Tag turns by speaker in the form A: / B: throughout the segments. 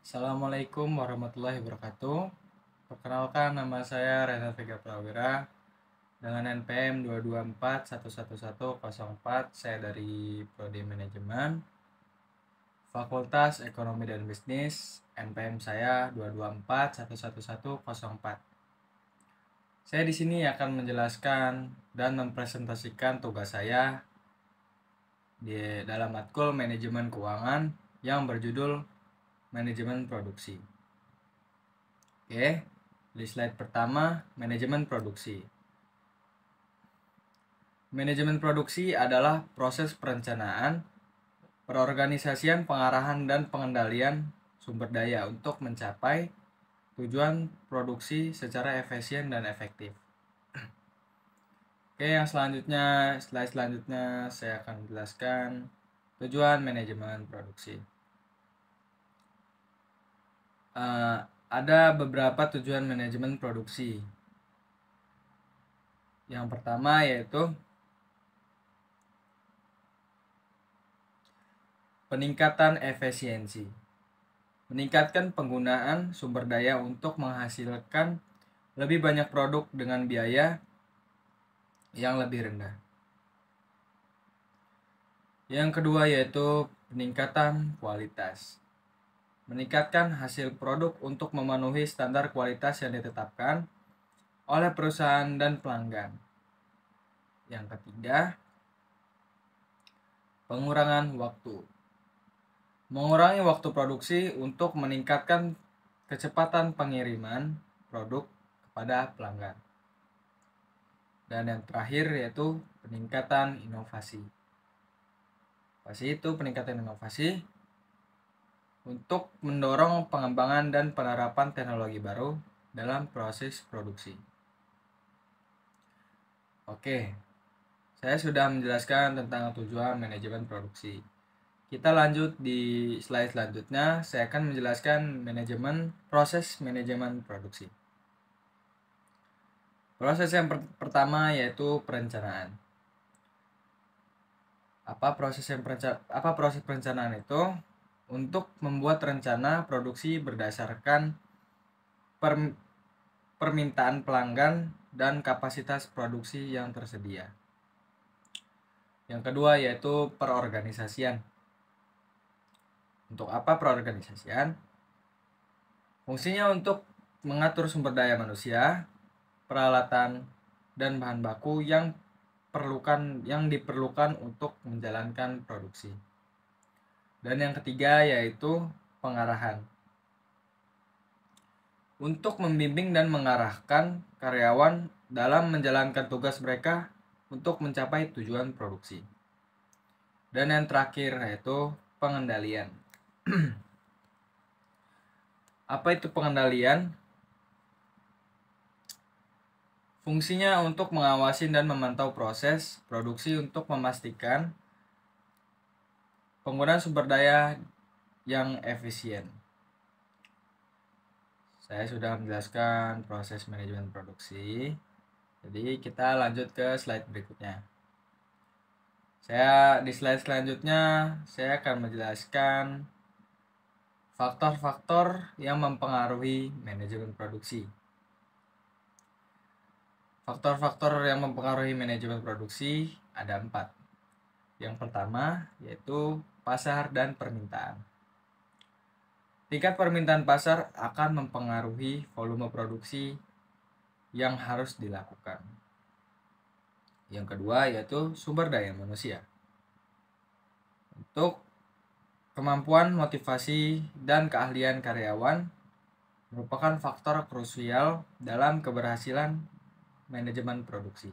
A: Assalamualaikum warahmatullahi wabarakatuh. Perkenalkan, nama saya Renat Vega Prawira dengan NPM 224111104. Saya dari Prodi Manajemen Fakultas Ekonomi dan Bisnis. NPM saya 224111104. Saya di sini akan menjelaskan dan mempresentasikan tugas saya di dalam matkul Manajemen Keuangan yang berjudul Manajemen Produksi. Oke, di slide pertama, manajemen produksi. Manajemen produksi adalah proses perencanaan, perorganisasian, pengarahan, dan pengendalian sumber daya untuk mencapai tujuan produksi secara efisien dan efektif. Oke, yang selanjutnya, slide selanjutnya saya akan menjelaskan tujuan manajemen produksi. Ada beberapa tujuan manajemen produksi. Yang pertama yaitu peningkatan efisiensi. Meningkatkan penggunaan sumber daya untuk menghasilkan lebih banyak produk dengan biaya yang lebih rendah. Yang kedua yaitu peningkatan kualitas. Meningkatkan hasil produk untuk memenuhi standar kualitas yang ditetapkan oleh perusahaan dan pelanggan. Yang ketiga, pengurangan waktu. Mengurangi waktu produksi untuk meningkatkan kecepatan pengiriman produk kepada pelanggan. Dan yang terakhir yaitu peningkatan inovasi. Peningkatan inovasi untuk mendorong pengembangan dan penerapan teknologi baru dalam proses produksi. Oke, saya sudah menjelaskan tentang tujuan manajemen produksi. Kita lanjut di slide selanjutnya. Saya akan menjelaskan proses manajemen produksi. Proses yang pertama yaitu perencanaan. Apa proses perencanaan itu? Untuk membuat rencana produksi berdasarkan permintaan pelanggan dan kapasitas produksi yang tersedia. Yang kedua yaitu perorganisasian. Untuk apa perorganisasian? Fungsinya untuk mengatur sumber daya manusia, peralatan, dan bahan baku yang diperlukan untuk menjalankan produksi. Dan yang ketiga yaitu pengarahan. Untuk membimbing dan mengarahkan karyawan dalam menjalankan tugas mereka untuk mencapai tujuan produksi. Dan yang terakhir yaitu pengendalian. Apa itu pengendalian? Fungsinya untuk mengawasi dan memantau proses produksi untuk memastikan penggunaan sumber daya yang efisien. Saya sudah menjelaskan proses manajemen produksi. Jadi kita lanjut ke slide berikutnya. Di slide selanjutnya saya akan menjelaskan faktor-faktor yang mempengaruhi manajemen produksi. Faktor-faktor yang mempengaruhi manajemen produksi ada 4. Yang pertama yaitu pasar dan permintaan. Tingkat permintaan pasar akan mempengaruhi volume produksi yang harus dilakukan. Yang kedua yaitu sumber daya manusia. Untuk kemampuan, motivasi, dan keahlian karyawan merupakan faktor krusial dalam keberhasilan manajemen produksi.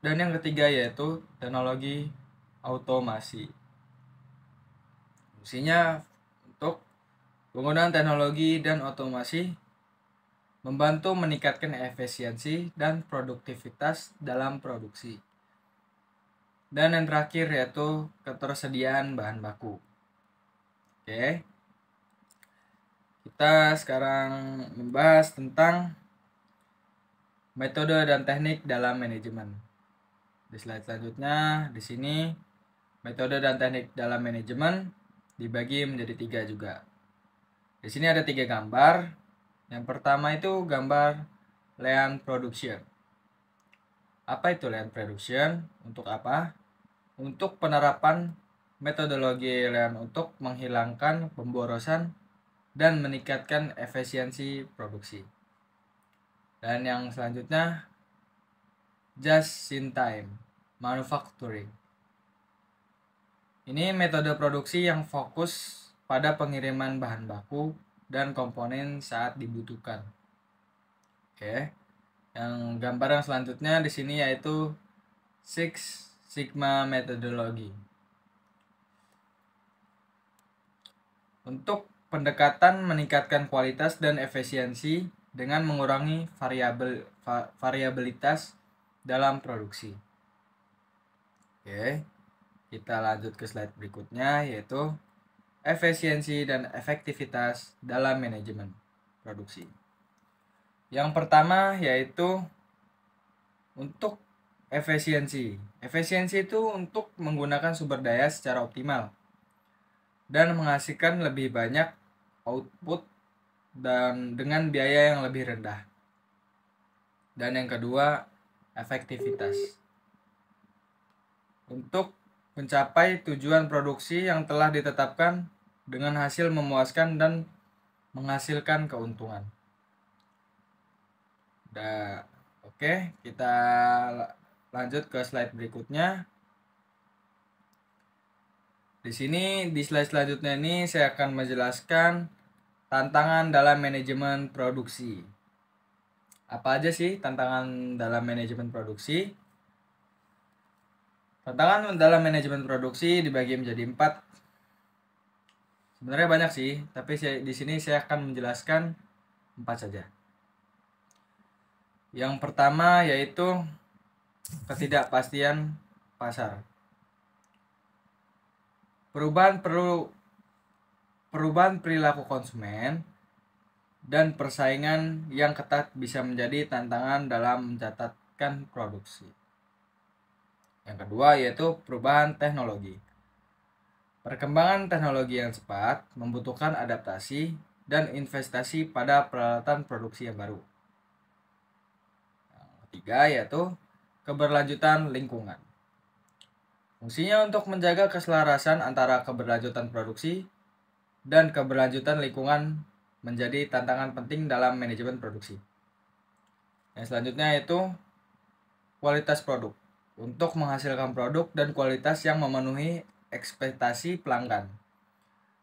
A: Dan yang ketiga yaitu teknologi automasi. Fungsinya untuk penggunaan teknologi dan otomasi membantu meningkatkan efisiensi dan produktivitas dalam produksi. Dan yang terakhir yaitu ketersediaan bahan baku. Oke. Kita sekarang membahas tentang metode dan teknik dalam manajemen. Di slide selanjutnya di sini metode dan teknik dalam manajemen dibagi menjadi 3 juga. Di sini ada 3 gambar. Yang pertama itu gambar Lean Production. Apa itu Lean Production? Untuk apa? Untuk penerapan metodologi Lean untuk menghilangkan pemborosan dan meningkatkan efisiensi produksi. Dan yang selanjutnya Just in Time Manufacturing. Ini metode produksi yang fokus pada pengiriman bahan baku dan komponen saat dibutuhkan. Oke. Yang gambar yang selanjutnya di sini yaitu Six Sigma Methodology. Untuk pendekatan meningkatkan kualitas dan efisiensi dengan mengurangi variabilitas dalam produksi. Oke. Kita lanjut ke slide berikutnya, yaitu efisiensi dan efektivitas dalam manajemen produksi. Yang pertama yaitu untuk efisiensi. Efisiensi itu untuk menggunakan sumber daya secara optimal dan menghasilkan lebih banyak output dan dengan biaya yang lebih rendah. Dan yang kedua, efektivitas. Untuk mencapai tujuan produksi yang telah ditetapkan dengan hasil memuaskan dan menghasilkan keuntungan. Oke, kita lanjut ke slide berikutnya. Di sini di slide selanjutnya ini saya akan menjelaskan tantangan dalam manajemen produksi. Apa aja sih tantangan dalam manajemen produksi? Tantangan dalam manajemen produksi dibagi menjadi 4. Sebenarnya banyak sih, tapi di sini saya akan menjelaskan 4 saja. Yang pertama yaitu ketidakpastian pasar. Perubahan perilaku konsumen dan persaingan yang ketat bisa menjadi tantangan dalam mencatatkan produksi. Yang kedua yaitu perubahan teknologi. Perkembangan teknologi yang cepat membutuhkan adaptasi dan investasi pada peralatan produksi yang baru. Yang ketiga yaitu keberlanjutan lingkungan. Fungsinya untuk menjaga keselarasan antara keberlanjutan produksi dan keberlanjutan lingkungan menjadi tantangan penting dalam manajemen produksi. Yang selanjutnya yaitu kualitas produk. Untuk menghasilkan produk dan kualitas yang memenuhi ekspektasi pelanggan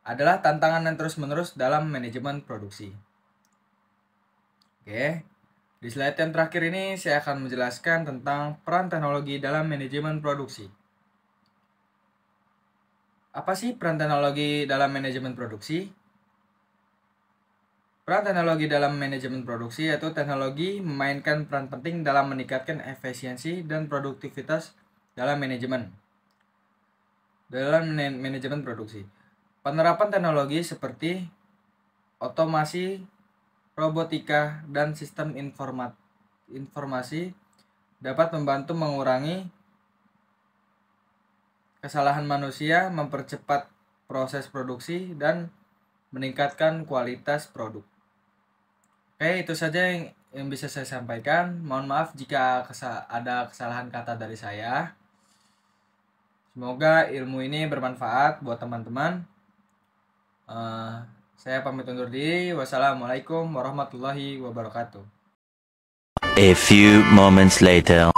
A: adalah tantangan yang terus-menerus dalam manajemen produksi. Oke, di slide yang terakhir ini saya akan menjelaskan tentang peran teknologi dalam manajemen produksi. Apa sih peran teknologi dalam manajemen produksi? Peran teknologi dalam manajemen produksi yaitu teknologi memainkan peran penting dalam meningkatkan efisiensi dan produktivitas dalam manajemen produksi. Penerapan teknologi seperti otomasi, robotika, dan sistem informasi dapat membantu mengurangi kesalahan manusia, mempercepat proses produksi, dan meningkatkan kualitas produk. Oke, itu saja yang bisa saya sampaikan. Mohon maaf jika ada kesalahan kata dari saya. Semoga ilmu ini bermanfaat buat teman-teman. Saya pamit undur diri. Wassalamualaikum warahmatullahi wabarakatuh.
B: A few moments later.